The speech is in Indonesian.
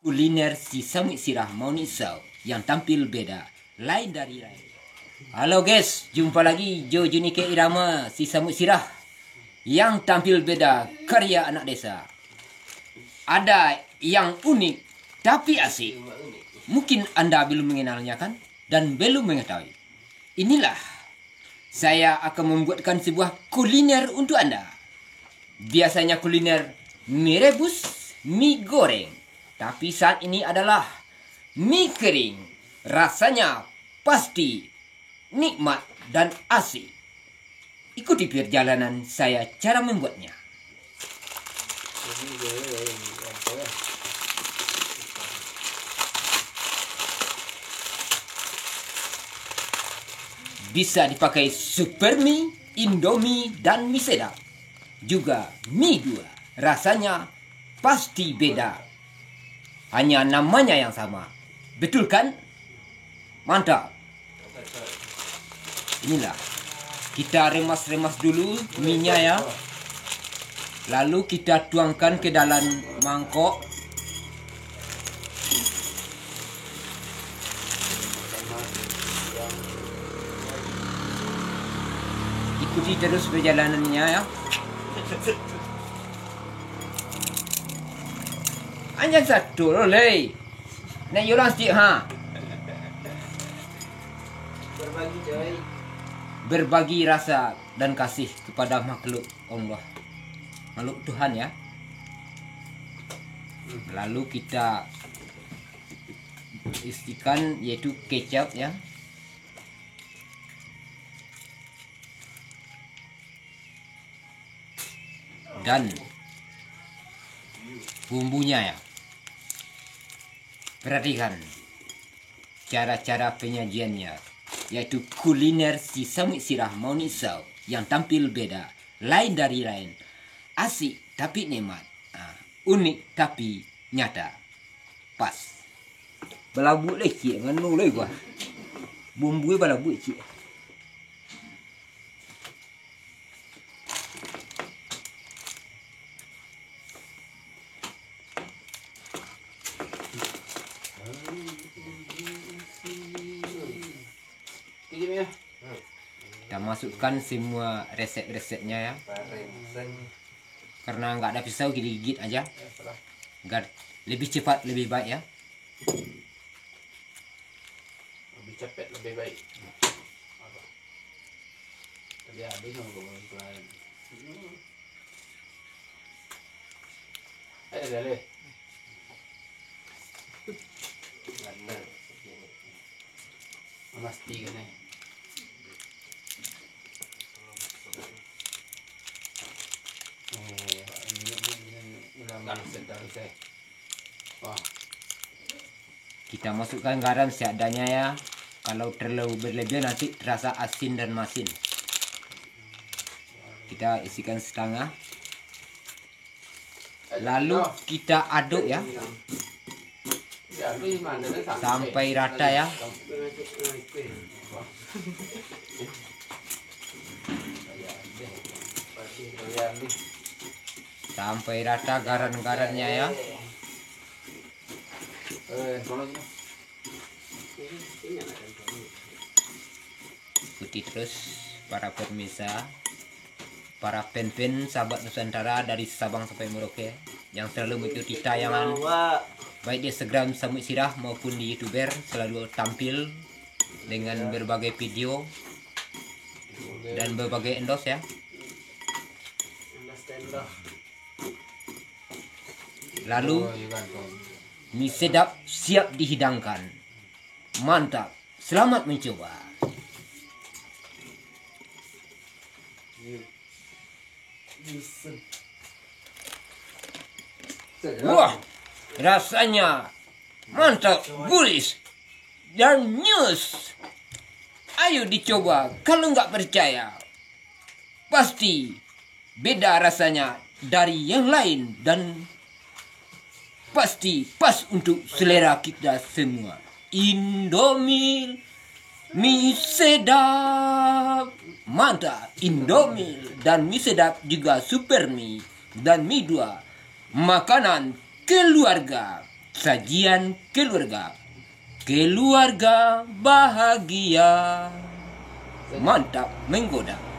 Kuliner si Samui Sirah Maunisau yang tampil beda, lain dari lain. Halo guys, jumpa lagi Jo Junike Irama si Samui Sirah yang tampil beda, karya anak desa. Ada yang unik tapi asik. Mungkin Anda belum mengenalnya kan? Dan belum mengetahui. Inilah saya akan membuatkan sebuah kuliner untuk Anda. Biasanya kuliner mie rebus, mie goreng. Tapi saat ini adalah mie kering. Rasanya pasti nikmat dan asik. Ikuti perjalanan saya cara membuatnya. Bisa dipakai super mie, indomie, dan mie sedap. Juga mie 2. Rasanya pasti beda. Hanya namanya yang sama. Betul kan? Mantap. Inilah. Kita remas-remas dulu minyak ya. Lalu kita tuangkan ke dalam mangkok. Ikuti terus perjalanannya ya. Anjang satu leh. Nek yulang sikit ha. Berbagi coy. Berbagi rasa dan kasih kepada makhluk Allah. Makhluk Tuhan ya. Lalu kita isikan yaitu kecap ya. Dan bumbunya ya. Perhatikan cara-cara penyajiannya, yaitu kuliner si Samui Sirah Maunisau yang tampil beda, lain dari lain, asik tapi nikmat, unik tapi nyata, pas. Balabut leh cik, nganu leh gua. Bumbu balabut cik. Kita masukkan semua resep-resepnya ya. Karena nggak ada pisau, gigit aja. Agar lebih cepat, lebih baik ya. Lebih cepat, lebih baik. Tadi habis ngomong pelan. Ada leh. Benar. Mesti kan eh. Kita masukkan garam seadanya ya. Kalau terlalu berlebihan nanti terasa asin dan masin. Kita isikan setengah. Lalu kita aduk ya. Sampai rata ya. Sampai rata garam-garamnya ya. Ikuti terus para pemirsa, para pen-pen sahabat Nusantara dari Sabang sampai Merauke yang selalu mengikuti tayangan baik di Instagram Samui Sirah maupun di YouTuber, selalu tampil dengan berbagai video dan berbagai endorse ya. Lalu mie sedap siap dihidangkan. Mantap. Selamat mencoba. Wah, rasanya mantap, gulis dan nyus. Ayo dicoba. Kalau nggak percaya, pasti beda rasanya dari yang lain dan pasti pas untuk selera kita semua. Indomie mie sedap, mantap. Indomie dan mie sedap juga super mie dan mie 2. Makanan keluarga. sajian keluarga. Keluarga bahagia. Mantap, menggoda.